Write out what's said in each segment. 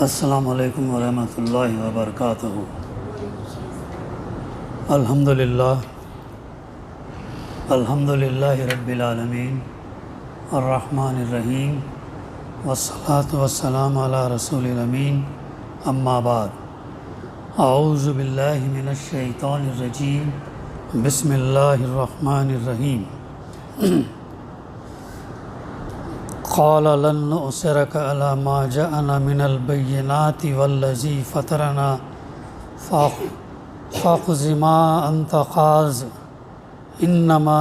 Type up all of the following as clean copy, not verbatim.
السلام علیکم ورحمۃ اللہ وبرکاتہ۔ الحمدللہ رب العالمین الرحمن الرحیم والصلاة والسلام علی رسول الامین، اما بعد، اعوذ باللہ من الشیطان الرجیم، بسم اللہ الرحمن الرحیم۔ قال لن نؤثرك على ما جاءنا من البينات والذي فطرنا فاخذ ما أنت قاذ إنما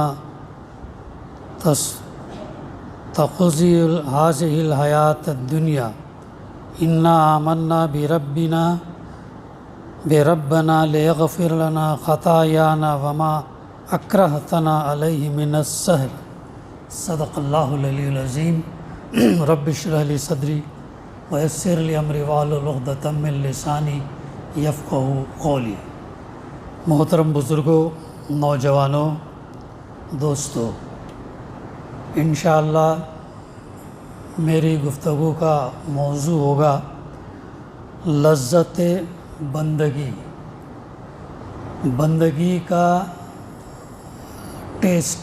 تقضي هذه الحياة الدنيا إنا آمنا بربنا ليغفر لنا خطايانا وما أكرهتنا عليه من السحر۔ صدق اللہ العلی العظیم۔ رب اشرح لی صدری ویسر لی امری واحلل عقدۃ من لسانی یفقہوا قولی۔ محترم بزرگوں، نوجوانوں، دوستوں، انشاءاللہ میری گفتگو کا موضوع ہوگا لذت بندگی، بندگی کا ٹیسٹ،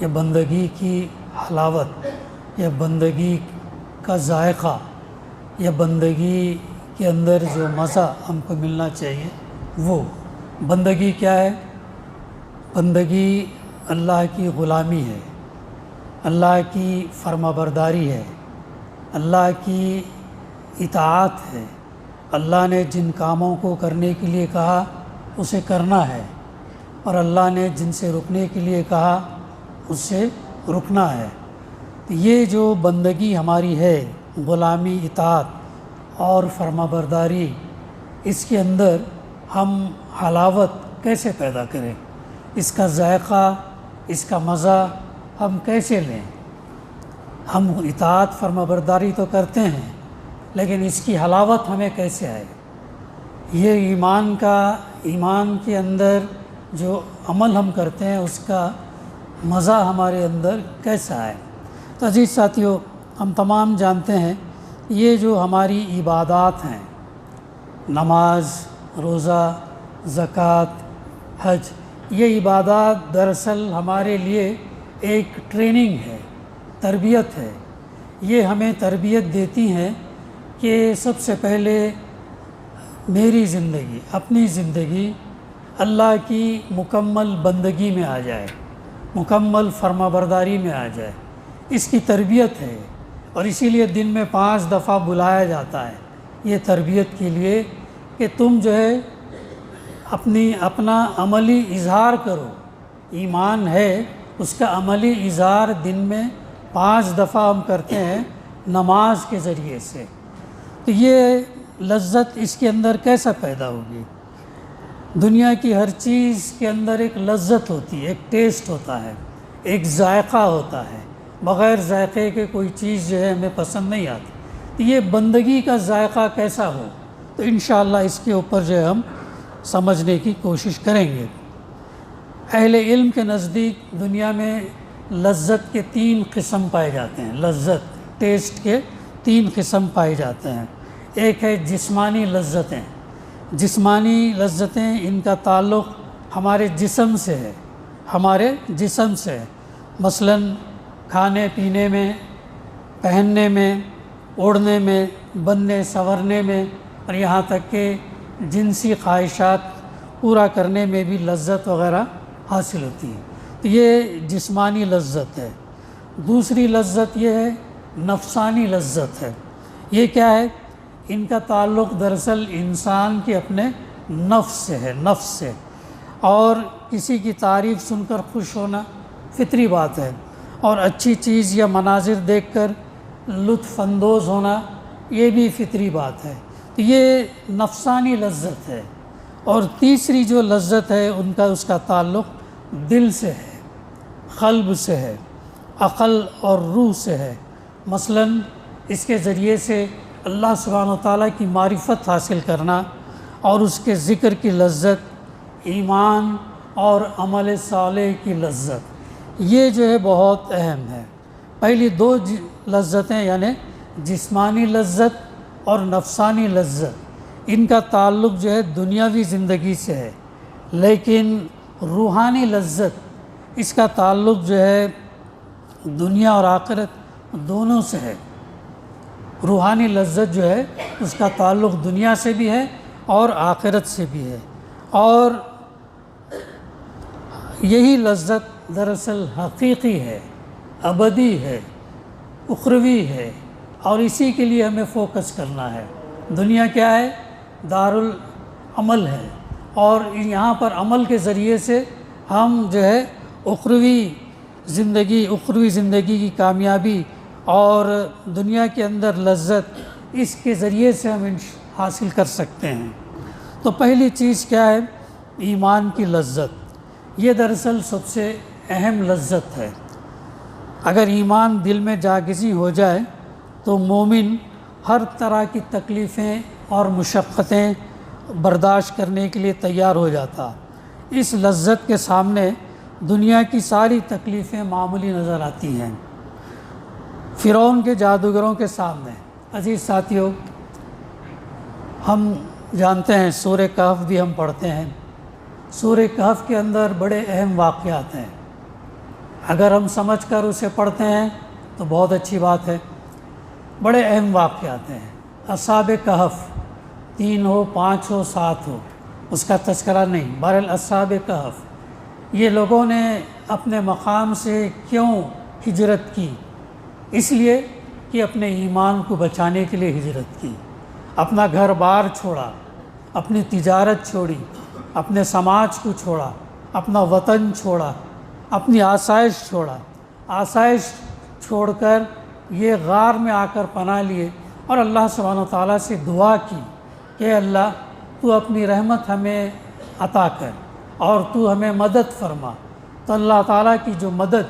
یا بندگی کی حلاوت، یا بندگی کا ذائقہ، یا بندگی کے اندر جو مزہ ہم کو ملنا چاہیے وہ بندگی کیا ہے؟ بندگی اللہ کی غلامی ہے، اللہ کی فرما برداری ہے، اللہ کی اطاعت ہے۔ اللہ نے جن کاموں کو کرنے کے لیے کہا اسے کرنا ہے، اور اللہ نے جن سے رکنے کے لیے کہا اس سے رکنا ہے۔ یہ جو بندگی ہماری ہے، غلامی، اطاعت اور فرما برداری، اس کے اندر ہم حلاوت کیسے پیدا کریں؟ اس کا ذائقہ، اس کا مزہ ہم کیسے لیں؟ ہم اطاعت فرما برداری تو کرتے ہیں، لیکن اس کی حلاوت ہمیں کیسے آئے؟ یہ ایمان کے اندر جو عمل ہم کرتے ہیں اس کا مزہ ہمارے اندر کیسا ہے؟ تو عزیز ساتھیوں، ہم تمام جانتے ہیں یہ جو ہماری عبادات ہیں، نماز، روزہ، زکوٰۃ، حج، یہ عبادات دراصل ہمارے لیے ایک ٹریننگ ہے، تربیت ہے۔ یہ ہمیں تربیت دیتی ہیں کہ سب سے پہلے میری زندگی، اپنی زندگی اللہ کی مکمل بندگی میں آ جائے، مکمل فرما برداری میں آ جائے۔ اس کی تربیت ہے، اور اسی لیے دن میں 5 دفعہ بلایا جاتا ہے یہ تربیت کے لیے کہ تم جو ہے اپنا عملی اظہار کرو۔ ایمان ہے، اس کا عملی اظہار دن میں 5 دفعہ ہم کرتے ہیں نماز کے ذریعے سے۔ تو یہ لذت اس کے اندر کیسا پیدا ہوگی؟ دنیا کی ہر چیز کے اندر ایک لذت ہوتی ہے، ایک ٹیسٹ ہوتا ہے، ایک ذائقہ ہوتا ہے۔ بغیر ذائقے کے کوئی چیز جو ہے ہمیں پسند نہیں آتی۔ تو یہ بندگی کا ذائقہ کیسا ہو، تو انشاءاللہ اس کے اوپر جو ہے ہم سمجھنے کی کوشش کریں گے۔ اہل علم کے نزدیک دنیا میں لذت کے 3 قسم پائے جاتے ہیں۔ لذت، ٹیسٹ کے 3 قسم پائے جاتے ہیں۔ ایک ہے جسمانی لذتیں۔ جسمانی لذتیں، ان کا تعلق ہمارے جسم سے ہے، ہمارے جسم سے ہے۔ مثلاً کھانے پینے میں، پہننے میں، اوڑھنے میں، بننے سنورنے میں، اور یہاں تک کہ جنسی خواہشات پورا کرنے میں بھی لذت وغیرہ حاصل ہوتی ہے۔ تو یہ جسمانی لذت ہے۔ دوسری لذت یہ ہے نفسانی لذت ہے۔ یہ کیا ہے؟ ان کا تعلق دراصل انسان کے اپنے نفس سے ہے، نفس سے۔ اور کسی کی تعریف سن کر خوش ہونا فطری بات ہے، اور اچھی چیز یا مناظر دیکھ کر لطف اندوز ہونا یہ بھی فطری بات ہے۔ تو یہ نفسانی لذت ہے۔ اور تیسری جو لذت ہے اس کا تعلق دل سے ہے، قلب سے ہے، عقل اور روح سے ہے۔ مثلاً اس کے ذریعے سے اللہ سبحانہ و تعالیٰ کی معرفت حاصل کرنا، اور اس کے ذکر کی لذت، ایمان اور عمل صالح کی لذت، یہ جو ہے بہت اہم ہے۔ پہلی 2 لذتیں یعنی جسمانی لذت اور نفسانی لذت، ان کا تعلق جو ہے دنیاوی زندگی سے ہے، لیکن روحانی لذت اس کا تعلق جو ہے دنیا اور آخرت دونوں سے ہے۔ روحانی لذت جو ہے اس کا تعلق دنیا سے بھی ہے اور آخرت سے بھی ہے، اور یہی لذت دراصل حقیقی ہے، ابدی ہے، اخروی ہے، اور اسی کے لیے ہمیں فوکس کرنا ہے۔ دنیا کیا ہے؟ دارالعمل ہے، اور یہاں پر عمل کے ذریعے سے ہم جو ہے اخروی زندگی کی کامیابی اور دنیا کے اندر لذت اس کے ذریعے سے ہم حاصل کر سکتے ہیں۔ تو پہلی چیز کیا ہے؟ ایمان کی لذت۔ یہ دراصل سب سے اہم لذت ہے۔ اگر ایمان دل میں جاگزی ہو جائے تو مومن ہر طرح کی تکلیفیں اور مشقتیں برداشت کرنے کے لیے تیار ہو جاتا۔ اس لذت کے سامنے دنیا کی ساری تکلیفیں معمولی نظر آتی ہیں۔ فرعون کے جادوگروں کے سامنے، عزیز ساتھیوں، ہم جانتے ہیں سورہ کہف بھی ہم پڑھتے ہیں۔ سورہ کہف کے اندر بڑے اہم واقعات ہیں۔ اگر ہم سمجھ کر اسے پڑھتے ہیں تو بہت اچھی بات ہے۔ بڑے اہم واقعات ہیں۔ اصحاب کہف 3 ہو، 5 ہو، 7 ہو، اس کا تذکرہ نہیں، بہرحال اصحاب کہف، یہ لوگوں نے اپنے مقام سے کیوں ہجرت کی؟ اس لیے کہ اپنے ایمان کو بچانے کے لیے ہجرت کی، اپنا گھر بار چھوڑا، اپنی تجارت چھوڑی، اپنے سماج کو چھوڑا، اپنا وطن چھوڑا، اپنی آسائش چھوڑا، آسائش چھوڑ کر یہ غار میں آ کر پناہ لیے اور اللہ سبحانہ و تعالیٰ سے دعا کی کہ اللہ تو اپنی رحمت ہمیں عطا کر اور تو ہمیں مدد فرما۔ تو اللہ تعالیٰ کی جو مدد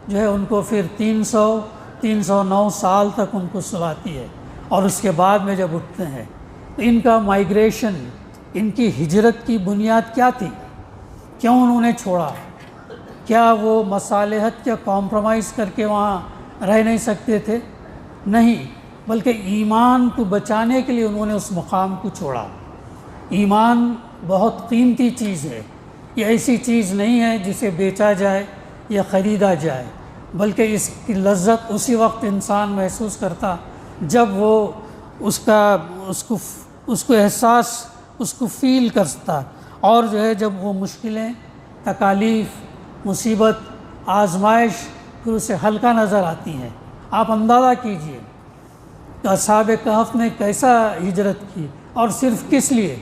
جو ہے ان کو پھر 309 سال تک ان کو سلاتی ہے، اور اس کے بعد میں جب اٹھتے ہیں تو ان کا مائیگریشن، ان کی ہجرت کی بنیاد کیا تھی؟ کیوں انہوں نے چھوڑا؟ کیا وہ مصالحت یا کمپرومائز کر کے وہاں رہ نہیں سکتے تھے؟ نہیں، بلکہ ایمان کو بچانے کے لیے انہوں نے اس مقام کو چھوڑا۔ ایمان بہت قیمتی چیز ہے، یہ ایسی چیز نہیں ہے جسے بیچا جائے یا خریدا جائے، بلکہ اس کی لذت اسی وقت انسان محسوس کرتا جب وہ اس کو احساس، اس کو فیل کرتا، اور جو ہے جب وہ مشکلیں، تکالیف، مصیبت، آزمائش پھر اسے ہلکا نظر آتی ہیں۔ آپ اندازہ کیجئے کہ اصحاب کہف نے کیسا ہجرت کی، اور صرف کس لیے؟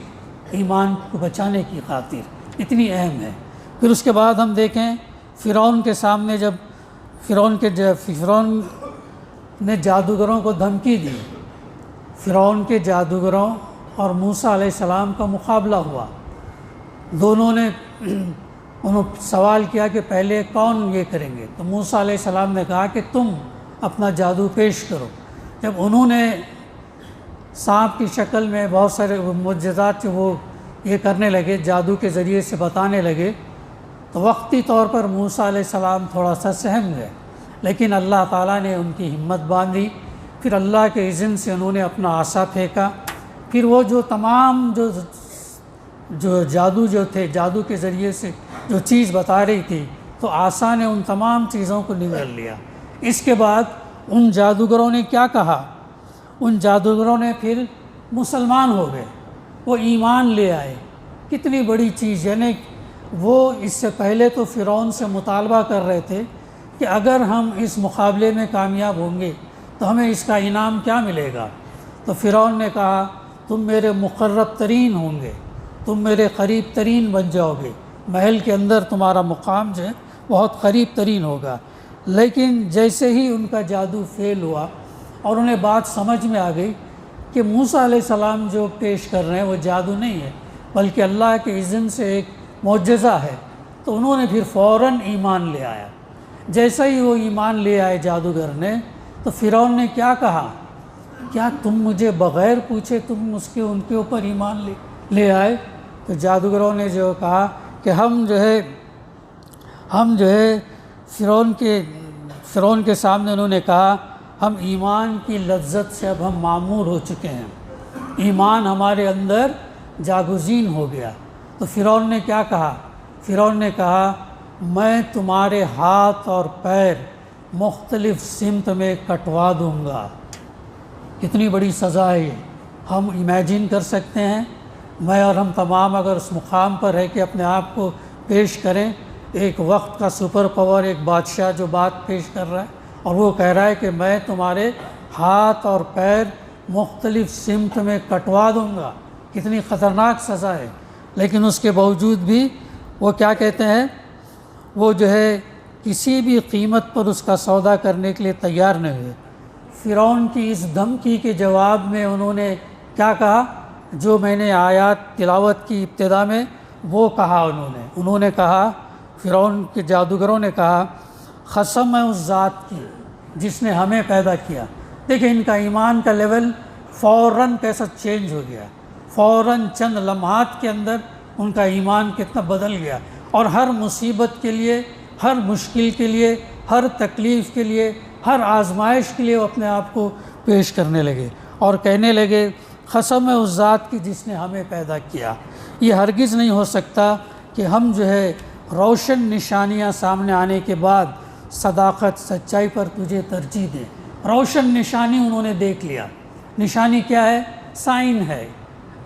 ایمان کو بچانے کی خاطر، اتنی اہم ہے۔ پھر اس کے بعد ہم دیکھیں فرعون کے سامنے جب فرعون نے جادوگروں کو دھمکی دی، فرعون کے جادوگروں اور موسیٰ علیہ السلام کا مقابلہ ہوا۔ دونوں نے انہوں سوال کیا کہ پہلے کون یہ کریں گے؟ تو موسیٰ علیہ السلام نے کہا کہ تم اپنا جادو پیش کرو۔ جب انہوں نے سانپ کی شکل میں بہت سارے معجزات جو وہ یہ کرنے لگے، جادو کے ذریعے سے بتانے لگے، تو وقتی طور پر موسیٰ علیہ السلام تھوڑا سا سہم گئے، لیکن اللہ تعالیٰ نے ان کی ہمت باندھی۔ پھر اللہ کے اذن سے انہوں نے اپنا عصا پھینکا، پھر وہ جو تمام جو جادو جو تھے، جادو کے ذریعے سے جو چیز بتا رہی تھی، تو عصا نے ان تمام چیزوں کو نگل لیا۔ اس کے بعد ان جادوگروں نے کیا کہا؟ ان جادوگروں نے پھر مسلمان ہو گئے، وہ ایمان لے آئے۔ کتنی بڑی چیز، یعنی وہ اس سے پہلے تو فرعون سے مطالبہ کر رہے تھے کہ اگر ہم اس مقابلے میں کامیاب ہوں گے تو ہمیں اس کا انعام کیا ملے گا؟ تو فرعون نے کہا تم میرے مقرب ترین ہوں گے، تم میرے قریب ترین بن جاؤ گے، محل کے اندر تمہارا مقام جو ہے بہت قریب ترین ہوگا۔ لیکن جیسے ہی ان کا جادو فیل ہوا اور انہیں بات سمجھ میں آ گئی کہ موسیٰ علیہ السلام جو پیش کر رہے ہیں وہ جادو نہیں ہے بلکہ اللہ کے اذن سے ایک معجزہ ہے، تو انہوں نے پھر فوراً ایمان لے آیا۔ جیسا ہی وہ ایمان لے آئے جادوگر نے، تو فرعون نے کیا کہا؟ کیا تم مجھے بغیر پوچھے تم ان کے اوپر ایمان لے آئے؟ تو جادوگروں نے جو کہا کہ ہم جو ہے فرعون کے سامنے انہوں نے کہا ہم ایمان کی لذت سے اب ہم معمور ہو چکے ہیں، ایمان ہمارے اندر جاگزین ہو گیا۔ تو فرعون نے کیا کہا؟ فرعون نے کہا میں تمہارے ہاتھ اور پیر مختلف سمت میں کٹوا دوں گا۔ کتنی بڑی سزا ہے یہ، ہم امیجن کر سکتے ہیں؟ میں اور ہم تمام اگر اس مقام پر ہے کہ اپنے آپ کو پیش کریں، ایک وقت کا سپر پاور، ایک بادشاہ جو بات پیش کر رہا ہے اور وہ کہہ رہا ہے کہ میں تمہارے ہاتھ اور پیر مختلف سمت میں کٹوا دوں گا، کتنی خطرناک سزا ہے۔ لیکن اس کے باوجود بھی وہ کیا کہتے ہیں؟ وہ جو ہے کسی بھی قیمت پر اس کا سودا کرنے کے لیے تیار نہیں ہوئے۔ فرعون کی اس دھمکی کے جواب میں انہوں نے کیا کہا؟ جو میں نے آیات تلاوت کی ابتدا میں وہ کہا، انہوں نے کہا، فرعون کے جادوگروں نے کہا قسم ہے اس ذات کی جس نے ہمیں پیدا کیا۔ دیکھیں ان کا ایمان کا لیول فوراً کیسا چینج ہو گیا، فوراً چند لمحات کے اندر ان کا ایمان کتنا بدل گیا، اور ہر مصیبت کے لیے، ہر مشکل کے لیے، ہر تکلیف کے لیے، ہر آزمائش کے لیے وہ اپنے آپ کو پیش کرنے لگے اور کہنے لگے قسم ہے اس ذات کی جس نے ہمیں پیدا کیا۔ یہ ہرگز نہیں ہو سکتا کہ ہم جو ہے روشن نشانیاں سامنے آنے کے بعد صداقت، سچائی پر تجھے ترجیح دیں۔ روشن نشانی انہوں نے دیکھ لیا۔ نشانی کیا ہے؟ سائن ہے،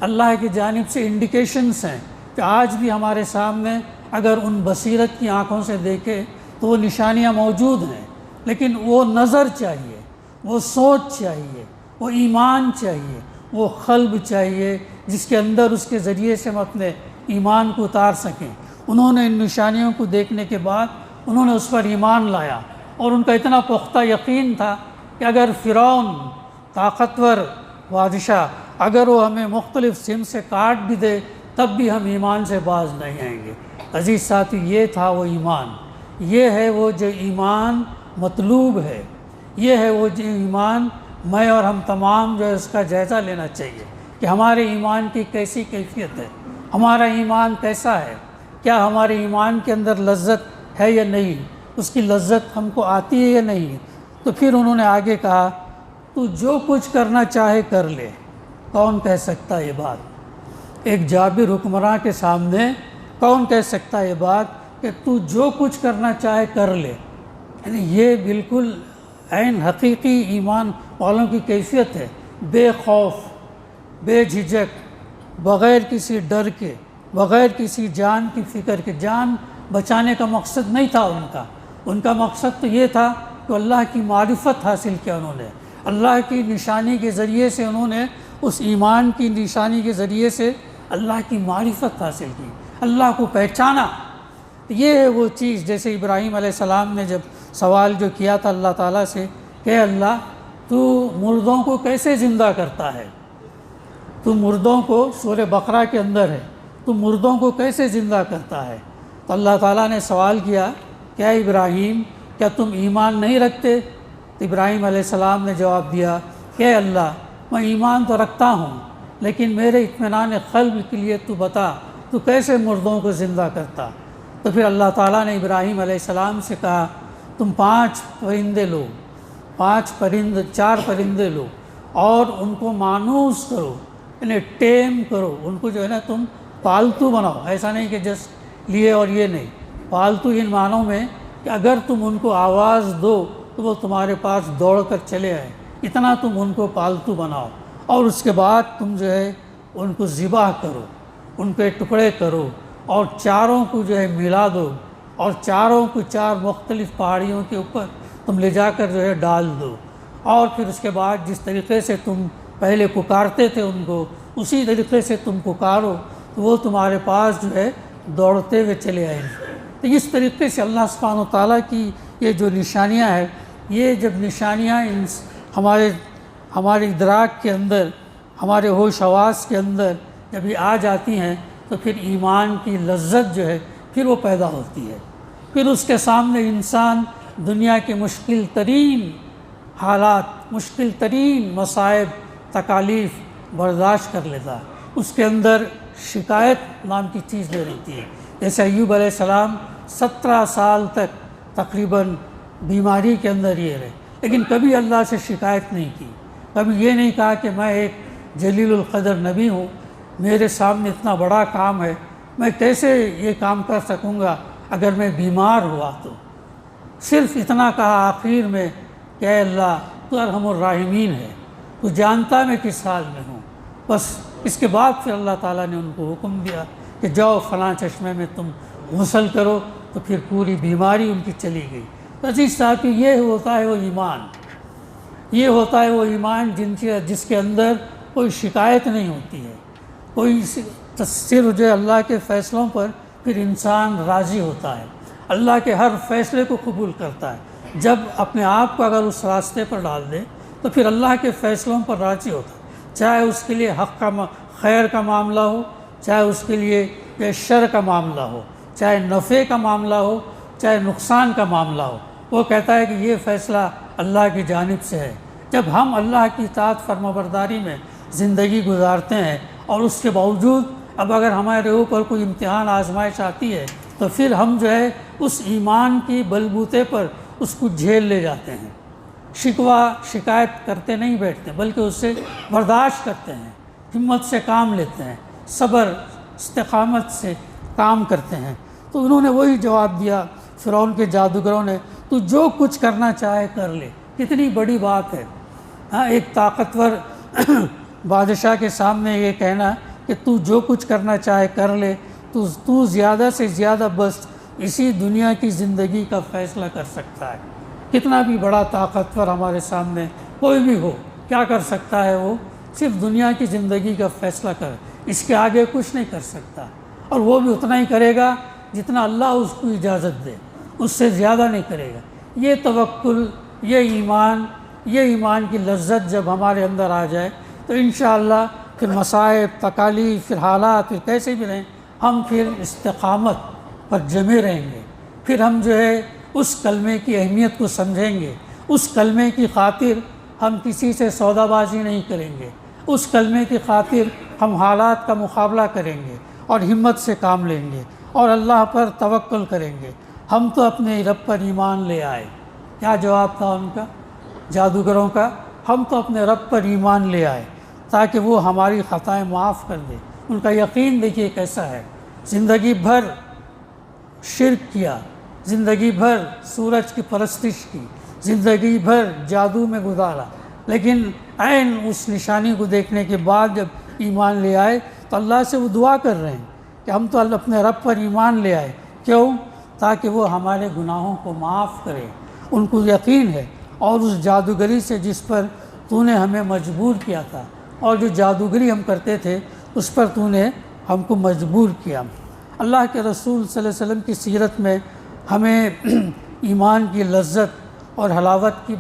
اللہ کی جانب سے انڈیکیشنز ہیں کہ آج بھی ہمارے سامنے اگر ان بصیرت کی آنکھوں سے دیکھے تو وہ نشانیاں موجود ہیں، لیکن وہ نظر چاہیے، وہ سوچ چاہیے، وہ ایمان چاہیے، وہ قلب چاہیے جس کے اندر اس کے ذریعے سے ہم اپنے ایمان کو اتار سکیں۔ انہوں نے ان نشانیوں کو دیکھنے کے بعد انہوں نے اس پر ایمان لایا، اور ان کا اتنا پختہ یقین تھا کہ اگر فرعون طاقتور بادشاہ اگر وہ ہمیں مختلف سمت سے کاٹ بھی دے تب بھی ہم ایمان سے باز نہیں آئیں گے۔ عزیز ساتھی، یہ تھا وہ ایمان، یہ ہے وہ جو ایمان مطلوب ہے، یہ ہے وہ جو ایمان میں اور ہم تمام جو ہے اس کا جائزہ لینا چاہیے کہ ہمارے ایمان کی کیسی کیفیت ہے، ہمارا ایمان کیسا ہے، کیا ہمارے ایمان کے اندر لذت ہے یا نہیں، اس کی لذت ہم کو آتی ہے یا نہیں۔ تو پھر انہوں نے آگے کہا تو جو کچھ کرنا چاہے کر لے۔ کون کہہ سکتا ہے یہ بات؟ ایک جابر حکمراں کے سامنے کون کہہ سکتا ہے یہ بات کہ تو جو کچھ کرنا چاہے کر لے؟ یعنی یہ بالکل عین حقیقی ایمان والوں کی کیفیت ہے، بے خوف، بے جھجک، بغیر کسی ڈر کے، بغیر کسی جان کی فکر کے۔ جان بچانے کا مقصد نہیں تھا ان کا مقصد تو یہ تھا کہ اللہ کی معرفت حاصل کیا انہوں نے، اللہ کی نشانی کے ذریعے سے انہوں نے اس ایمان کی نشانی کے ذریعے سے اللہ کی معرفت حاصل کی، اللہ کو پہچانا۔ یہ ہے وہ چیز، جیسے ابراہیم علیہ السلام نے جب سوال جو کیا تھا اللہ تعالیٰ سے کہ اللہ تو مردوں کو کیسے زندہ کرتا ہے، تو مردوں کو، سورہ بقرہ کے اندر ہے، تو مردوں کو کیسے زندہ کرتا ہے؟ تو اللہ تعالیٰ نے سوال کیا کیا ابراہیم کیا تم ایمان نہیں رکھتے؟ تو ابراہیم علیہ السلام نے جواب دیا کہ اللہ میں ایمان تو رکھتا ہوں، لیکن میرے اطمینان قلب کے لیے تو بتا تو کیسے مردوں کو زندہ کرتا؟ تو پھر اللہ تعالیٰ نے ابراہیم علیہ السلام سے کہا تم 5 پرندے لو، 4 پرندے لو اور ان کو مانوس کرو، یعنی ٹیم کرو، ان کو جو ہے نا تم پالتو بناؤ۔ ایسا نہیں کہ جسٹ لیے اور یہ نہیں، پالتو ان معنوں میں کہ اگر تم ان کو آواز دو تو وہ تمہارے پاس دوڑ کر چلے آئے، اتنا تم ان کو پالتو بناؤ، اور اس کے بعد تم جو ہے ان کو ذبح کرو، ان کے ٹکڑے کرو، اور چاروں کو جو ہے ملا دو، اور چاروں کو 4 مختلف پہاڑیوں کے اوپر تم لے جا کر جو ہے ڈال دو، اور پھر اس کے بعد جس طریقے سے تم پہلے پکارتے تھے ان کو اسی طریقے سے تم پکارو تو وہ تمہارے پاس جو ہے دوڑتے ہوئے چلے آئیں گے۔ تو اس طریقے سے اللہ سبحانہ و تعالیٰ کی یہ جو نشانیاں ہیں، یہ جب نشانیاں ہمارے ادراک کے اندر، ہمارے ہوش حواس کے اندر جب یہ آ جاتی ہیں تو پھر ایمان کی لذت جو ہے پھر وہ پیدا ہوتی ہے، پھر اس کے سامنے انسان دنیا کے مشکل ترین حالات، مشکل ترین مصائب، تکالیف برداشت کر لیتا ہے۔ اس کے اندر شکایت نام کی چیز نہیں رہتی ہے۔ جیسے ایوب علیہ السلام 17 سال تک تقریباً بیماری کے اندر یہ رہے، لیکن کبھی اللہ سے شکایت نہیں کی، کبھی یہ نہیں کہا کہ میں ایک جلیل القدر نبی ہوں، میرے سامنے اتنا بڑا کام ہے، میں کیسے یہ کام کر سکوں گا اگر میں بیمار ہوا تو۔ صرف اتنا کہا آخر میں کہ اے اللہ تو ارحم الراحمین ہے، تو جانتا میں کس حال میں ہوں۔ بس اس کے بعد پھر اللہ تعالیٰ نے ان کو حکم دیا کہ جاؤ فلاں چشمے میں تم غسل کرو، تو پھر پوری بیماری ان کی چلی گئی۔ تو عزیز صاحب یہ ہوتا ہے وہ ایمان، یہ ہوتا ہے وہ ایمان جس کے اندر کوئی شکایت نہیں ہوتی ہے، کوئی صرف جو اللہ کے فیصلوں پر پھر انسان راضی ہوتا ہے، اللہ کے ہر فیصلے کو قبول کرتا ہے۔ جب اپنے آپ کو اگر اس راستے پر ڈال دے تو پھر اللہ کے فیصلوں پر راضی ہوتا ہے، چاہے اس کے لیے حق کا خیر کا معاملہ ہو، چاہے اس کے لیے شر کا معاملہ ہو، چاہے نفع کا معاملہ ہو، چاہے نقصان کا معاملہ ہو، وہ کہتا ہے کہ یہ فیصلہ اللہ کی جانب سے ہے۔ جب ہم اللہ کی اطاعت فرمانبرداری میں زندگی گزارتے ہیں اور اس کے باوجود اب اگر ہمارے اوپر کوئی امتحان آزمائش آتی ہے تو پھر ہم جو ہے اس ایمان کی بلبوتے پر اس کو جھیل لے جاتے ہیں، شکوہ شکایت کرتے نہیں بیٹھتے بلکہ اس سے برداشت کرتے ہیں، ہمت سے کام لیتے ہیں، صبر استقامت سے کام کرتے ہیں۔ تو انہوں نے وہی جواب دیا فرعون کے جادوگروں نے، تو جو کچھ کرنا چاہے کر لے۔ کتنی بڑی بات ہے ایک طاقتور بادشاہ کے سامنے یہ کہنا کہ تو جو کچھ کرنا چاہے کر لے، تو زیادہ سے زیادہ بس اسی دنیا کی زندگی کا فیصلہ کر سکتا ہے۔ کتنا بھی بڑا طاقتور ہمارے سامنے کوئی بھی ہو، کیا کر سکتا ہے؟ وہ صرف دنیا کی زندگی کا فیصلہ کر، اس کے آگے کچھ نہیں کر سکتا، اور وہ بھی اتنا ہی کرے گا جتنا اللہ اس کو اجازت دے، اس سے زیادہ نہیں کرے گا۔ یہ توکل، یہ ایمان کی لذت جب ہمارے اندر آ جائے تو انشاءاللہ پھر مصائب، تکالیف، پھر حالات پھر کیسے بھی رہیں، ہم پھر استقامت پر جمے رہیں گے۔ پھر ہم جو ہے اس کلمے کی اہمیت کو سمجھیں گے، اس کلمے کی خاطر ہم کسی سے سودا بازی نہیں کریں گے، اس کلمے کی خاطر ہم حالات کا مقابلہ کریں گے اور ہمت سے کام لیں گے اور اللہ پر توکل کریں گے۔ ہم تو اپنے رب پر ایمان لے آئے۔ کیا جواب تھا ان کا، جادوگروں کا؟ ہم تو اپنے رب پر ایمان لے آئے تاکہ وہ ہماری خطائیں معاف کر دے۔ ان کا یقین دیکھیے کیسا ہے، زندگی بھر شرک کیا، زندگی بھر سورج کی پرستش کی، زندگی بھر جادو میں گزارا، لیکن عین اس نشانی کو دیکھنے کے بعد جب ایمان لے آئے تو اللہ سے وہ دعا کر رہے ہیں کہ ہم تو اپنے رب پر ایمان لے آئے۔ کیوں؟ تاکہ وہ ہمارے گناہوں کو معاف کرے۔ ان کو یقین ہے، اور اس جادوگری سے جس پر تو نے ہمیں مجبور کیا تھا، اور جو جادوگری ہم کرتے تھے اس پر تو نے ہم کو مجبور کیا۔ اللہ کے رسول صلی اللہ علیہ وسلم کی سیرت میں ہمیں ایمان کی لذت اور حلاوت کی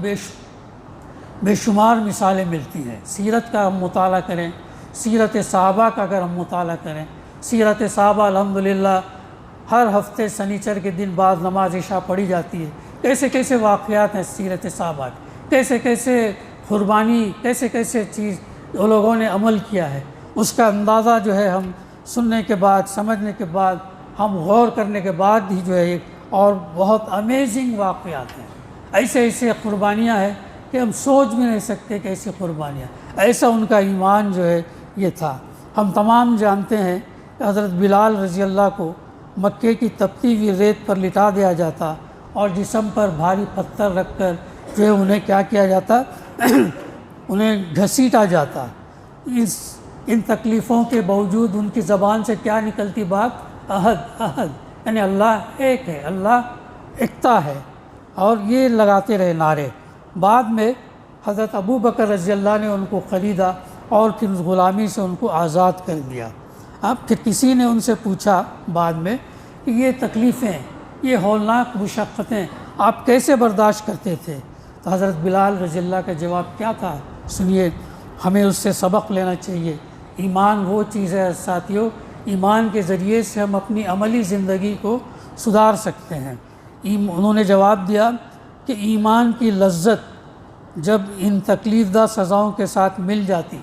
بے شمار مثالیں ملتی ہیں۔ سیرت کا ہم مطالعہ کریں، سیرت صحابہ کا اگر ہم مطالعہ کریں، سیرت صحابہ الحمدللہ ہر ہفتے سنیچر کے دن بعد نماز عشاء پڑھی جاتی ہے۔ کیسے کیسے واقعات ہیں سیرت صحابہ کے، کیسے کیسے قربانی، کیسے کیسے چیز وہ لوگوں نے عمل کیا ہے، اس کا اندازہ جو ہے ہم سننے کے بعد، سمجھنے کے بعد، ہم غور کرنے کے بعد ہی جو ہے، اور بہت امیزنگ واقعات ہیں، ایسے ایسے قربانیاں ہیں کہ ہم سوچ بھی نہیں سکتے کہ ایسی قربانیاں، ایسا ان کا ایمان جو ہے یہ تھا۔ ہم تمام جانتے ہیں کہ حضرت بلال رضی اللہ کو مکے کی تپتی ہوئی ریت پر لٹا دیا جاتا اور جسم پر بھاری پتھر رکھ کر جو ہے انہیں کیا کیا جاتا، انہیں گھسیٹا جاتا۔ ان تکلیفوں کے باوجود ان کی زبان سے کیا نکلتی بات؟ احد احد، یعنی اللہ ایک ہے، اللہ ایکتا ہے، اور یہ لگاتے رہے نعرے۔ بعد میں حضرت ابو بکر رضی اللہ نے ان کو خریدا اور پھر اس غلامی سے ان کو آزاد کر دیا۔ پھر کسی نے ان سے پوچھا بعد میں کہ یہ تکلیفیں، یہ ہولناک مشقتیں آپ کیسے برداشت کرتے تھے؟ تو حضرت بلال رضی اللہ کا جواب کیا تھا، سنیے، ہمیں اس سے سبق لینا چاہیے۔ ایمان وہ چیز ہے ساتھیوں، ایمان کے ذریعے سے ہم اپنی عملی زندگی کو سدھار سکتے ہیں۔ انہوں نے جواب دیا کہ ایمان کی لذت جب ان تکلیف دہ سزاؤں کے ساتھ مل جاتی،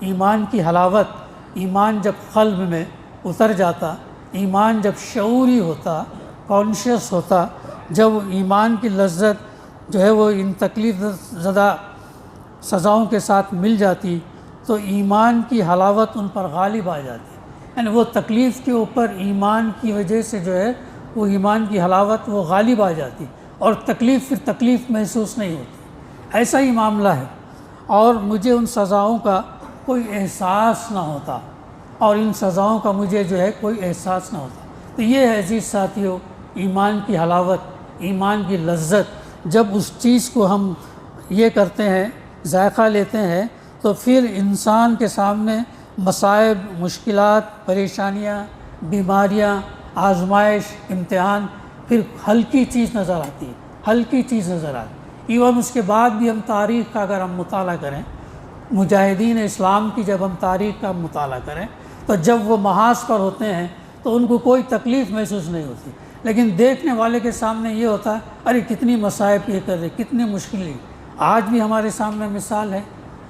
ایمان کی حلاوت، ایمان جب قلب میں اتر جاتا، ایمان جب شعوری ہوتا، کانشیس ہوتا، جب ایمان کی لذت جو ہے وہ ان تکلیف زدہ سزاؤں کے ساتھ مل جاتی تو ایمان کی حلاوت ان پر غالب آ جاتی، یعنی وہ تکلیف کے اوپر ایمان کی وجہ سے جو ہے وہ ایمان کی حلاوت وہ غالب آ جاتی اور تکلیف پھر تکلیف محسوس نہیں ہوتی۔ ایسا ہی معاملہ ہے، اور مجھے ان سزاؤں کا کوئی احساس نہ ہوتا، اور ان سزاؤں کا مجھے جو ہے کوئی احساس نہ ہوتا۔ تو یہ ہے عزیز ساتھیو ایمان کی حلاوت، ایمان کی لذت۔ جب اس چیز کو ہم یہ کرتے ہیں، ذائقہ لیتے ہیں، تو پھر انسان کے سامنے مصائب، مشکلات، پریشانیاں، بیماریاں، آزمائش، امتحان پھر ہلکی چیز نظر آتی ہے، ہلکی چیز نظر آتی۔ ایون اس کے بعد بھی ہم تاریخ کا اگر ہم مطالعہ کریں، مجاہدین اسلام کی جب ہم تاریخ کا مطالعہ کریں تو جب وہ محاذ پر ہوتے ہیں تو ان کو کوئی تکلیف محسوس نہیں ہوتی، لیکن دیکھنے والے کے سامنے یہ ہوتا ہے ارے کتنی مصائب یہ کر رہے، کتنی مشکلیں۔ آج بھی ہمارے سامنے مثال ہے،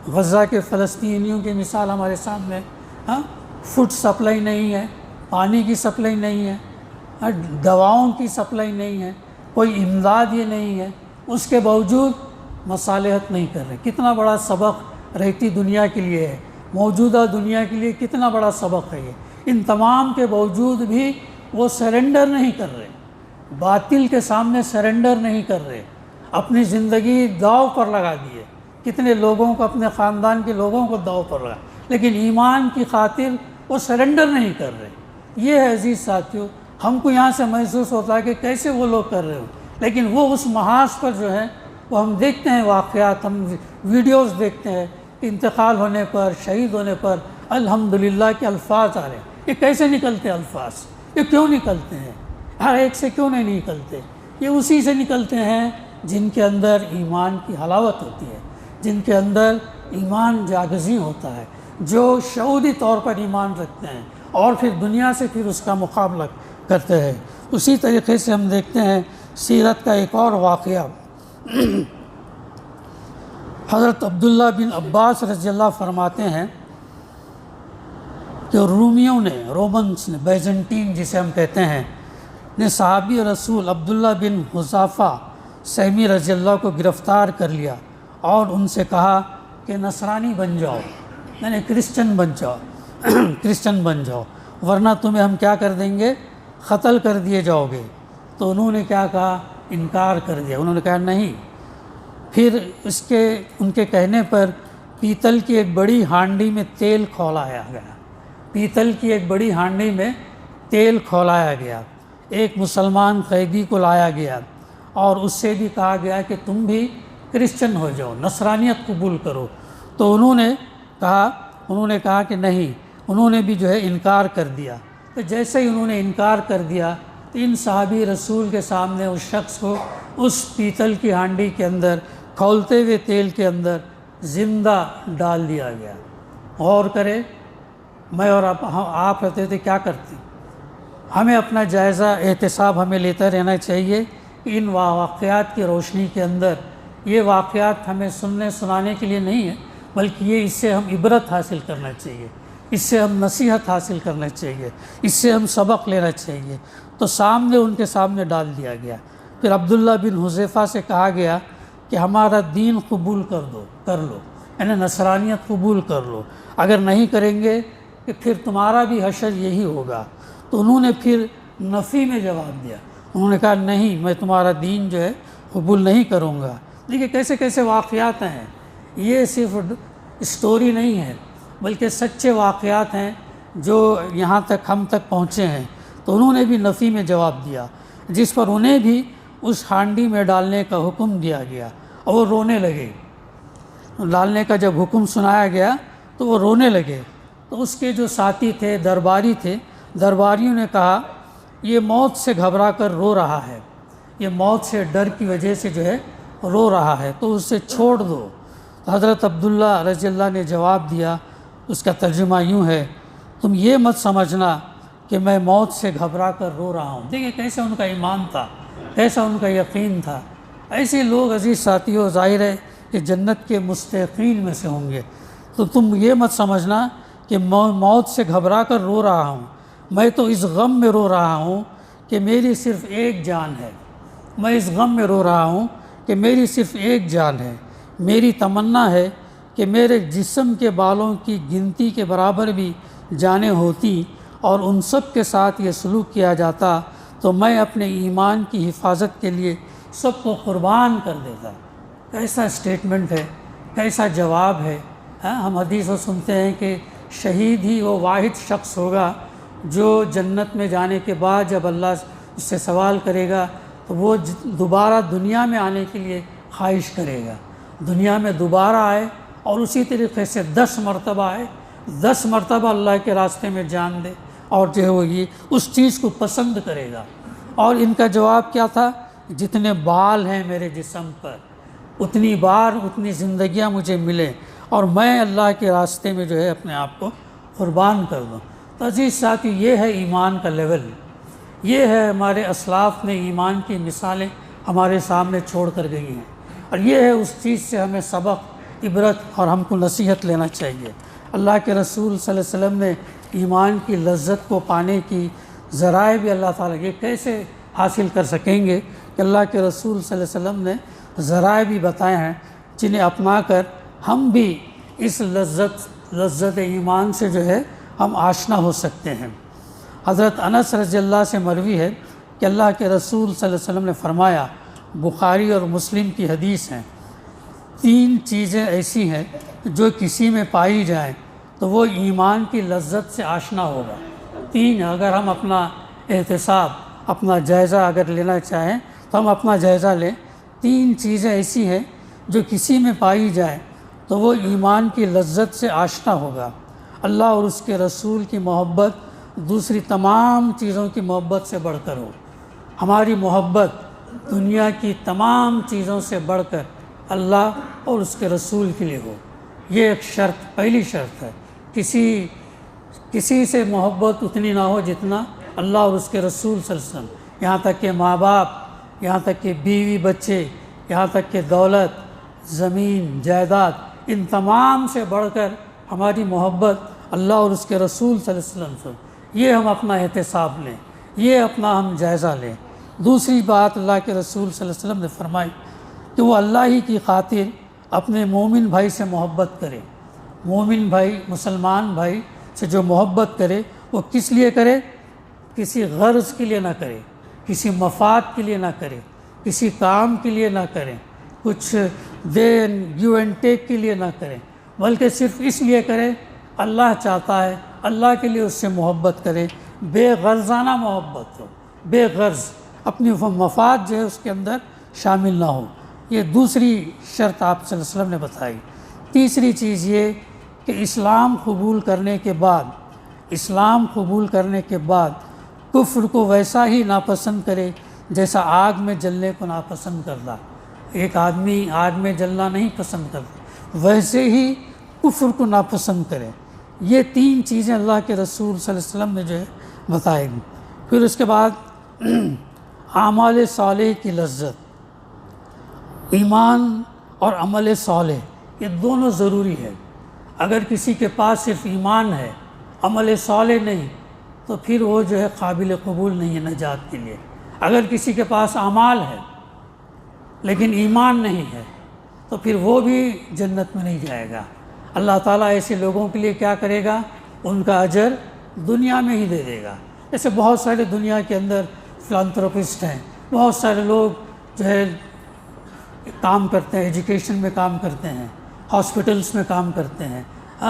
غزہ کے فلسطینیوں کی مثال ہمارے سامنے، ہاں، فوڈ سپلائی نہیں ہے، پانی کی سپلائی نہیں ہے، دواؤں کی سپلائی نہیں ہے، کوئی امداد یہ نہیں ہے، اس کے باوجود مصالحت نہیں کر رہے۔ کتنا بڑا سبق رہتی دنیا کے لیے ہے، موجودہ دنیا کے لیے کتنا بڑا سبق ہے یہ۔ ان تمام کے باوجود بھی وہ سرنڈر نہیں کر رہے، باطل کے سامنے سرنڈر نہیں کر رہے، اپنی زندگی داؤ پر لگا دیے، کتنے لوگوں کو، اپنے خاندان کے لوگوں کو داؤ پر لگا، لیکن ایمان کی خاطر وہ سرنڈر نہیں کر رہے۔ یہ ہے عزیز ساتھیو، ہم کو یہاں سے محسوس ہوتا ہے کہ کیسے وہ لوگ کر رہے ہو، لیکن وہ اس محاذ پر جو ہے وہ ہم دیکھتے ہیں واقعات، ہم ویڈیوز دیکھتے ہیں کہ انتقال ہونے پر، شہید ہونے پر الحمدللہ کے الفاظ آ رہے ہیں۔ یہ کیسے نکلتے ہیں الفاظ؟ یہ کیوں نکلتے ہیں؟ ہر ایک سے کیوں نہیں نکلتے؟ یہ اسی سے نکلتے ہیں جن کے اندر ایمان کی حلاوت ہوتی ہے، جن کے اندر ایمان جاگزی ہوتا ہے، جو شعوری طور پر ایمان رکھتے ہیں اور پھر دنیا سے پھر اس کا مقابلہ کرتے ہیں۔ اسی طریقے سے ہم دیکھتے ہیں سیرت کا ایک اور واقعہ، حضرت عبداللہ بن عباس رضی اللہ فرماتے ہیں کہ رومیوں نے، رومنس نے، بیزنٹین جسے ہم کہتے ہیں، نے صحابی رسول عبداللہ بن حذافہ سہمی رضی اللہ کو گرفتار کر لیا اور ان سے کہا کہ نصرانی بن جاؤ، یعنی کرسچن بن جاؤ، کرسچن بن جاؤ، ورنہ تمہیں ہم کیا کر دیں گے، قتل کر دیے جاؤ گے۔ تو انہوں نے کیا کہا، انکار کر دیا، انہوں نے کہا نہیں۔ پھر ان کے کہنے پر پیتل کی ایک بڑی ہانڈی میں تیل کھولایا گیا، پیتل کی ایک بڑی ہانڈی میں تیل کھولایا گیا، ایک مسلمان قیدی کو لایا گیا اور اس سے بھی کہا گیا کہ تم بھی کرسچن ہو جاؤ، نصرانیت قبول کرو۔ تو انہوں نے کہا کہ نہیں، انہوں نے بھی جو ہے انکار کر دیا۔ تو جیسے ہی انہوں نے انکار کر دیا تو ان صحابی رسول کے سامنے اس شخص کو اس پیتل کی ہانڈی کے اندر کھولتے ہوئے تیل کے اندر زندہ ڈال دیا گیا۔ غور کرے، میں اور آپ رہتے تھے کیا کرتے؟ ہمیں اپنا جائزہ احتساب ہمیں لیتا رہنا چاہیے کہ ان واقعات کی روشنی کے اندر، یہ واقعات ہمیں سننے سنانے کے لیے نہیں ہے، بلکہ یہ اس سے ہم عبرت حاصل کرنا چاہیے، اس سے ہم نصیحت حاصل کرنا چاہیے، اس سے ہم سبق لینا چاہیے۔ تو سامنے ان کے سامنے ڈال دیا گیا۔ پھر عبداللہ بن حذیفہ سے کہا گیا کہ ہمارا دین قبول کر لو، یعنی نصرانیت قبول کر لو، اگر نہیں کریں گے کہ پھر تمہارا بھی حشر یہی ہوگا۔ تو انہوں نے پھر نفی میں جواب دیا، انہوں نے کہا نہیں، میں تمہارا دین جو ہے قبول نہیں کروں گا۔ دیکھیے کیسے کیسے واقعات ہیں، یہ صرف اسٹوری نہیں ہے بلکہ سچے واقعات ہیں جو یہاں تک ہم تک پہنچے ہیں۔ تو انہوں نے بھی نفی میں جواب دیا، جس پر انہیں بھی اس ہانڈی میں ڈالنے کا حکم دیا گیا اور وہ رونے لگے۔ ڈالنے کا جب حکم سنایا گیا تو وہ رونے لگے۔ تو اس کے جو ساتھی تھے، درباری تھے، درباریوں نے کہا یہ موت سے گھبرا کر رو رہا ہے، یہ موت سے ڈر کی وجہ سے جو ہے رو رہا ہے، تو اسے چھوڑ دو۔ حضرت عبداللہ رضی اللہ نے جواب دیا، اس کا ترجمہ یوں ہے، تم یہ مت سمجھنا کہ میں موت سے گھبرا کر رو رہا ہوں۔ دیکھیں کیسا ان کا ایمان تھا، کیسا ان کا یقین تھا۔ ایسے لوگ عزیز ساتھیو ظاہر ہے کہ جنت کے مستحقین میں سے ہوں گے۔ تو تم یہ مت سمجھنا کہ موت سے گھبرا کر رو رہا ہوں، میں تو اس غم میں رو رہا ہوں کہ میری صرف ایک جان ہے، میں اس غم میں رو رہا ہوں کہ میری صرف ایک جان ہے، میری تمنا ہے کہ میرے جسم کے بالوں کی گنتی کے برابر بھی جانیں ہوتی اور ان سب کے ساتھ یہ سلوک کیا جاتا تو میں اپنے ایمان کی حفاظت کے لیے سب کو قربان کر دیتا۔ کیسا اسٹیٹمنٹ ہے، کیسا جواب ہے۔ ہم حدیث میں سنتے ہیں کہ شہید ہی وہ واحد شخص ہوگا جو جنت میں جانے کے بعد جب اللہ اس سے سوال کرے گا تو وہ دوبارہ دنیا میں آنے کے لیے خواہش کرے گا، دنیا میں دوبارہ آئے اور اسی طریقے سے 10 مرتبہ آئے، 10 مرتبہ اللہ کے راستے میں جان دے اور جو ہے وہ یہ اس چیز کو پسند کرے گا۔ اور ان کا جواب کیا تھا؟ جتنے بال ہیں میرے جسم پر اتنی بار اتنی زندگیاں مجھے ملیں اور میں اللہ کے راستے میں جو ہے اپنے آپ کو قربان کر دوں۔ تو عزیز ساتھی، یہ ہے ایمان کا لیول، یہ ہے ہمارے اسلاف نے ایمان کی مثالیں ہمارے سامنے چھوڑ کر گئی ہیں، اور یہ ہے اس چیز سے ہمیں سبق، عبرت اور ہم کو نصیحت لینا چاہیے۔ اللہ کے رسول صلی اللہ علیہ وسلم نے ایمان کی لذت کو پانے کی ذرائع بھی اللہ تعالیٰ یہ کیسے حاصل کر سکیں گے کہ اللہ کے رسول صلی اللہ علیہ وسلم نے ذرائع بھی بتائے ہیں جنہیں اپنا کر ہم بھی اس لذت ایمان سے جو ہے ہم آشنا ہو سکتے ہیں۔ حضرت انس رضی اللہ سے مروی ہے کہ اللہ کے رسول صلی اللہ علیہ وسلم نے فرمایا، بخاری اور مسلم کی حدیث ہیں، 3 چیزیں ایسی ہیں جو کسی میں پائی جائیں تو وہ ایمان کی لذت سے آشنا ہوگا۔ 3 اگر ہم اپنا احتساب، اپنا جائزہ اگر لینا چاہیں تو ہم اپنا جائزہ لیں۔ 3 چیزیں ایسی ہیں جو کسی میں پائی جائیں تو وہ ایمان کی لذت سے آشنا ہوگا۔ اللہ اور اس کے رسول کی محبت دوسری تمام چیزوں کی محبت سے بڑھ کر ہو۔ ہماری محبت دنیا کی تمام چیزوں سے بڑھ کر اللہ اور اس کے رسول کے لیے ہو۔ یہ ایک شرط، پہلی شرط ہے۔ کسی سے محبت اتنی نہ ہو جتنا اللہ اور اس کے رسول صلی اللہ علیہ وسلم، یہاں تک کہ ماں باپ، یہاں تک کہ بیوی بچے، یہاں تک کہ دولت، زمین، جائیداد، ان تمام سے بڑھ کر ہماری محبت اللہ اور اس کے رسول صلی اللہ علیہ وسلم سے۔ یہ ہم اپنا احتساب لیں، یہ اپنا ہم جائزہ لیں۔ دوسری بات اللہ کے رسول صلی اللہ علیہ وسلم نے فرمائی کہ وہ اللہ ہی کی خاطر اپنے مومن بھائی سے محبت کرے۔ مومن بھائی، مسلمان بھائی سے جو محبت کرے وہ کس لیے کرے؟ کسی غرض کے لیے نہ کرے، کسی مفاد کے لیے نہ کرے، کسی کام کے لیے نہ کریں، کچھ گیو اینڈ ٹیک کے لیے نہ کریں، بلکہ صرف اس لیے کرے اللہ چاہتا ہے، اللہ کے لیے اس سے محبت کرے، بے غرضانہ محبت ہو، بے غرض، اپنی مفاد جو ہے اس کے اندر شامل نہ ہو۔ یہ دوسری شرط آپ صلی اللہ علیہ وسلم نے بتائی۔ تیسری چیز یہ کہ اسلام قبول کرنے کے بعد کفر کو ویسا ہی ناپسند کرے جیسا آگ میں جلنے کو ناپسند کرتا۔ ایک آدمی آگ میں جلنا نہیں پسند کرتا، ویسے ہی کفر کو ناپسند کرے۔ یہ 3 چیزیں اللہ کے رسول صلی اللہ علیہ وسلم نے جو ہے بتائی۔ پھر اس کے بعد اعمال صالح کی لذت۔ ایمان اور عمل صالح یہ دونوں ضروری ہے۔ اگر کسی کے پاس صرف ایمان ہے، عمل صالح نہیں، تو پھر وہ جو ہے قابل قبول نہیں ہے نجات کے لیے۔ اگر کسی کے پاس اعمال ہے لیکن ایمان نہیں ہے تو پھر وہ بھی جنت میں نہیں جائے گا۔ اللہ تعالیٰ ایسے لوگوں کے لیے کیا کرے گا؟ ان کا اجر دنیا میں ہی دے دے گا۔ جیسے بہت سارے دنیا کے اندر فلانتھروپسٹ ہیں، بہت سارے لوگ جو ہے کام کرتے ہیں، ایجوکیشن میں کام کرتے ہیں، ہاسپٹلس میں کام کرتے ہیں،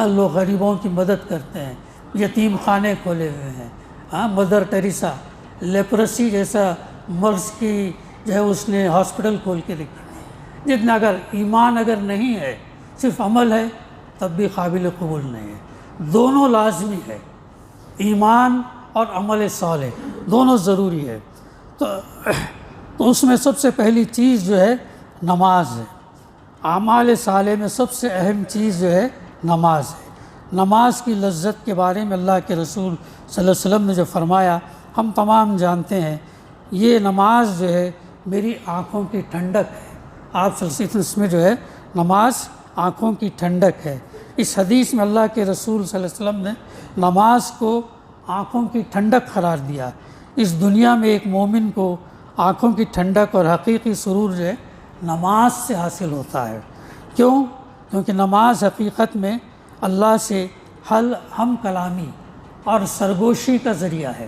لوگ غریبوں کی مدد کرتے ہیں، یتیم خانے کھولے ہوئے ہیں۔ مدر ٹریسا لیپرسی جیسا مرض کی جو ہے اس نے ہاسپٹل کھول کے رکھی۔ جتنا اگر ایمان اگر نہیں ہے، صرف عمل ہے، تب بھی قابل قبول نہیں ہے۔ دونوں لازمی ہے، ایمان اور عمل صالح دونوں ضروری ہے۔ تو اس میں سب سے پہلی چیز جو ہے نماز ہے۔ اعمال صالح میں سب سے اہم چیز جو ہے نماز ہے۔ نماز کی لذت کے بارے میں اللہ کے رسول صلی اللہ علیہ وسلم نے جو فرمایا ہم تمام جانتے ہیں۔ یہ نماز جو ہے میری آنکھوں کی ٹھنڈک ہے۔ آپ صلی اللہ علیہ وسلم اس میں جو ہے نماز آنکھوں کی ٹھنڈک ہے۔ اس حدیث میں اللہ کے رسول صلی اللہ علیہ وسلم نے نماز کو آنکھوں کی ٹھنڈک قرار دیا۔ اس دنیا میں ایک مومن کو آنکھوں کی ٹھنڈک اور حقیقی سرور جو ہے نماز سے حاصل ہوتا ہے۔ کیوں؟ کیونکہ نماز حقیقت میں اللہ سے ہم کلامی اور سرگوشی کا ذریعہ ہے۔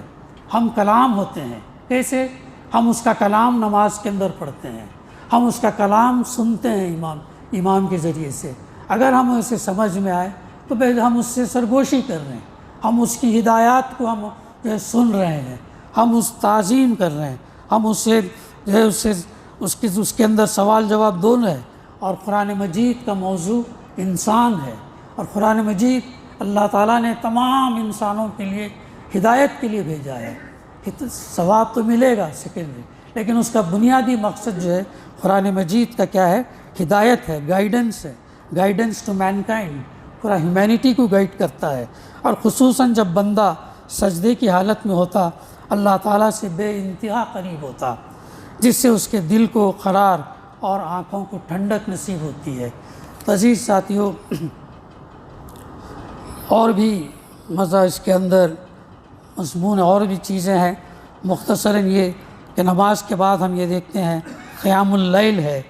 ہم کلام ہوتے ہیں۔ کیسے؟ ہم اس کا کلام نماز کے اندر پڑھتے ہیں، ہم اس کا کلام سنتے ہیں امام کے ذریعے سے۔ اگر ہم اسے سمجھ میں آئے تو پھر ہم اس سے سرگوشی کر رہے ہیں، ہم اس کی ہدایات کو ہم جو ہے سن رہے ہیں، ہم اس تعظیم کر رہے ہیں، ہم اس سے جو ہے اس کے اندر سوال جواب دونوں ہے۔ اور قرآن مجید کا موضوع انسان ہے، اور قرآن مجید اللہ تعالیٰ نے تمام انسانوں کے لیے ہدایت کے لیے بھیجا ہے۔ ثواب تو ملے گا سیکنڈری، لیکن اس کا بنیادی مقصد جو ہے قرآن مجید کا کیا ہے؟ ہدایت ہے، گائیڈنس ہے، گائیڈنس ٹو مین کائنڈ، پورا ہیومینٹی کو گائیڈ کرتا ہے۔ اور خصوصاً جب بندہ سجدے کی حالت میں ہوتا، اللہ تعالیٰ سے بے انتہا قریب ہوتا، جس سے اس کے دل کو قرار اور آنکھوں کو ٹھنڈک نصیب ہوتی ہے۔ تو عزیز ساتھیوں، اور بھی مزہ اس کے اندر مضمون اور بھی چیزیں ہیں۔ مختصراً یہ کہ نماز کے بعد ہم یہ دیکھتے ہیں قیام اللیل ہے،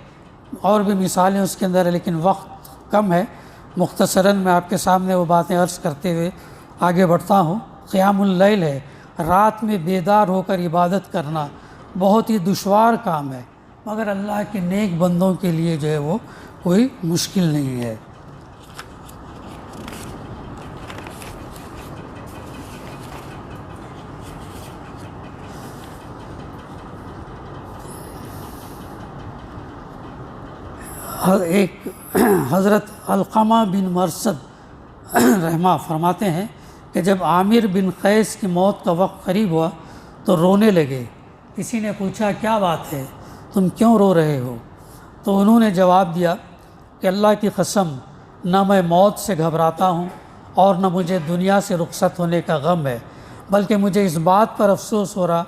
اور بھی مثالیں اس کے اندر ہیں، لیکن وقت کم ہے۔ مختصراً میں آپ کے سامنے وہ باتیں عرض کرتے ہوئے آگے بڑھتا ہوں۔ قیام اللیل ہے، رات میں بیدار ہو کر عبادت کرنا بہت ہی دشوار کام ہے، مگر اللہ کے نیک بندوں کے لیے جو ہے وہ کوئی مشکل نہیں ہے۔ ایک حضرت علقمہ بن مرثد رحمہ فرماتے ہیں کہ جب عامر بن قیس کی موت کا وقت قریب ہوا تو رونے لگے۔ کسی نے پوچھا کیا بات ہے، تم کیوں رو رہے ہو؟ تو انہوں نے جواب دیا کہ اللہ کی قسم، نہ میں موت سے گھبراتا ہوں اور نہ مجھے دنیا سے رخصت ہونے کا غم ہے، بلکہ مجھے اس بات پر افسوس ہو رہا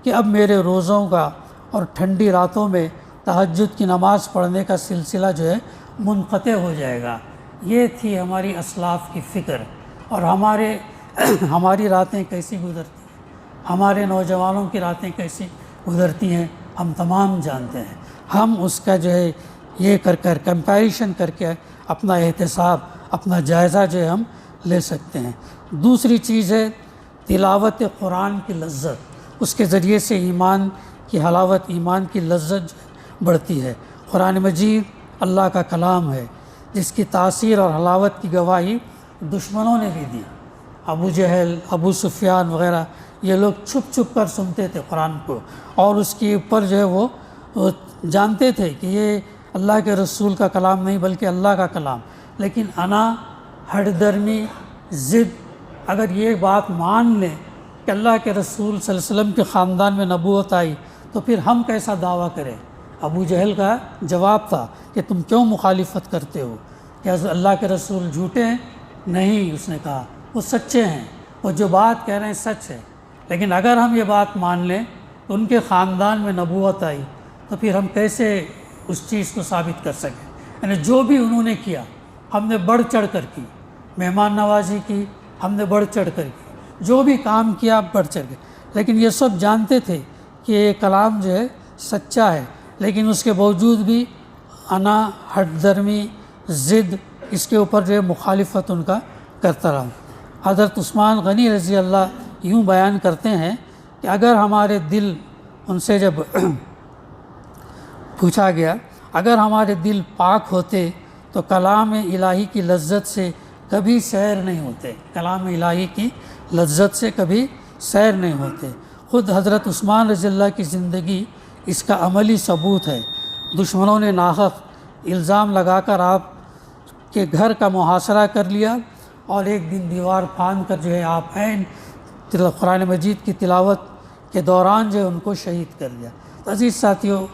کہ اب میرے روزوں کا اور ٹھنڈی راتوں میں تہجد کی نماز پڑھنے کا سلسلہ جو ہے منقطع ہو جائے گا۔ یہ تھی ہماری اسلاف کی فکر، اور ہماری راتیں کیسی گزرتی ہیں، ہمارے نوجوانوں کی راتیں کیسی گزرتی ہیں، ہم تمام جانتے ہیں۔ ہم اس کا جو ہے یہ کر کمپیریشن کر کے اپنا احتساب، اپنا جائزہ جو ہے ہم لے سکتے ہیں۔ دوسری چیز ہے تلاوت قرآن کی لذت، اس کے ذریعے سے ایمان کی حلاوت، ایمان کی لذت بڑھتی ہے۔ قرآن مجید اللہ کا کلام ہے، جس کی تاثیر اور حلاوت کی گواہی دشمنوں نے بھی دی۔ ابو جہل، ابو سفیان وغیرہ یہ لوگ چھپ چھپ کر سنتے تھے قرآن کو، اور اس کے اوپر جو ہے وہ جانتے تھے کہ یہ اللہ کے رسول کا کلام نہیں بلکہ اللہ کا کلام، لیکن ہٹ درمی، ضد، اگر یہ بات مان لیں کہ اللہ کے رسول صلی اللہ علیہ وسلم کے خاندان میں نبوت آئی تو پھر ہم کیسا دعویٰ کریں؟ ابو جہل کا جواب تھا کہ تم کیوں مخالفت کرتے ہو؟ کیا اللہ کے رسول جھوٹے ہیں؟ نہیں، اس نے کہا وہ سچے ہیں، وہ جو بات کہہ رہے ہیں سچ ہے، لیکن اگر ہم یہ بات مان لیں کہ ان کے خاندان میں نبوت آئی تو پھر ہم کیسے اس چیز کو ثابت کر سکیں؟ یعنی جو بھی انہوں نے کیا ہم نے بڑھ چڑھ کر کی، مہمان نوازی کی ہم نے بڑھ چڑھ کر کی، جو بھی کام کیا بڑھ چڑھ کے، لیکن یہ سب جانتے تھے کہ یہ کلام جو ہے سچا ہے، لیکن اس کے باوجود بھی ہٹ درمی، ضد، اس کے اوپر جو ہے مخالفت ان کا کرتا رہا۔ حضرت عثمان غنی رضی اللہ یوں بیان کرتے ہیں کہ اگر ہمارے دل، ان سے جب پوچھا گیا، اگر ہمارے دل پاک ہوتے تو کلام الہی کی لذت سے کبھی سیر نہیں ہوتے، کلام الہی کی لذت سے کبھی سیر نہیں ہوتے۔ خود حضرت عثمان رضی اللہ کی زندگی اس کا عملی ثبوت ہے۔ دشمنوں نے ناحق الزام لگا کر آپ کے گھر کا محاصرہ کر لیا، اور ایک دن دیوار پھاند کر جو ہے آپ عین قرآن مجید کی تلاوت کے دوران جو ہے ان کو شہید کر دیا۔ عزیز ساتھیوں،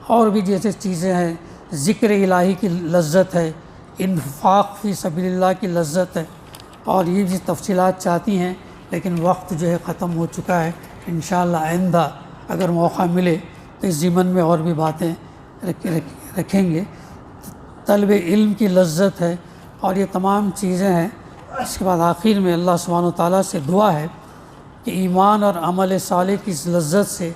اور بھی جیسے چیزیں ہیں، ذکر الہی کی لذت ہے، انفاق فی سبیل اللہ کی لذت ہے، اور یہ بھی تفصیلات چاہتی ہیں، لیکن وقت جو ہے ختم ہو چکا ہے۔ انشاءاللہ آئندہ اگر موقع ملے تو اس ضمن میں اور بھی باتیں رکھیں گے۔ طلب علم کی لذت ہے، اور یہ تمام چیزیں ہیں۔ اس کے بعد آخر میں اللہ سبحانہ وتعالیٰ سے دعا ہے کہ ایمان اور عمل صالح کی اس لذت سے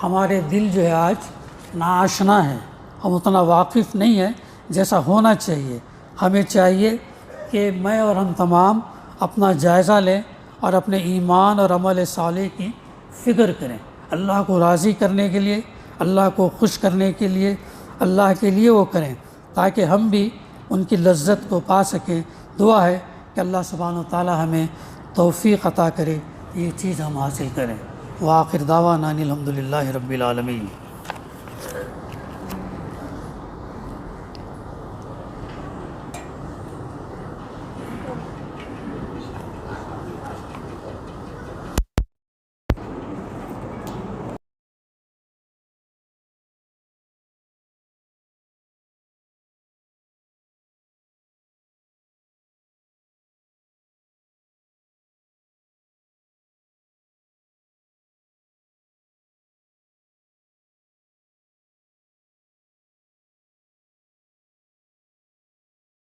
ہمارے دل جو ہے آج ناآشنا ہے، ہم اتنا واقف نہیں ہیں جیسا ہونا چاہیے. ہمیں چاہیے کہ میں اور ہم تمام اپنا جائزہ لیں اور اپنے ایمان اور عمل صالح کی فکر کریں. اللہ کو راضی کرنے کے لیے، اللہ کو خوش کرنے کے لیے، اللہ کے لیے وہ کریں تاکہ ہم بھی ان کی لذت کو پا سکیں. دعا ہے کہ اللہ سبحانہ و تعالی ہمیں توفیق عطا کرے، یہ چیز ہم حاصل کریں. وآخر دعوانا الحمد للہ رب العالمین.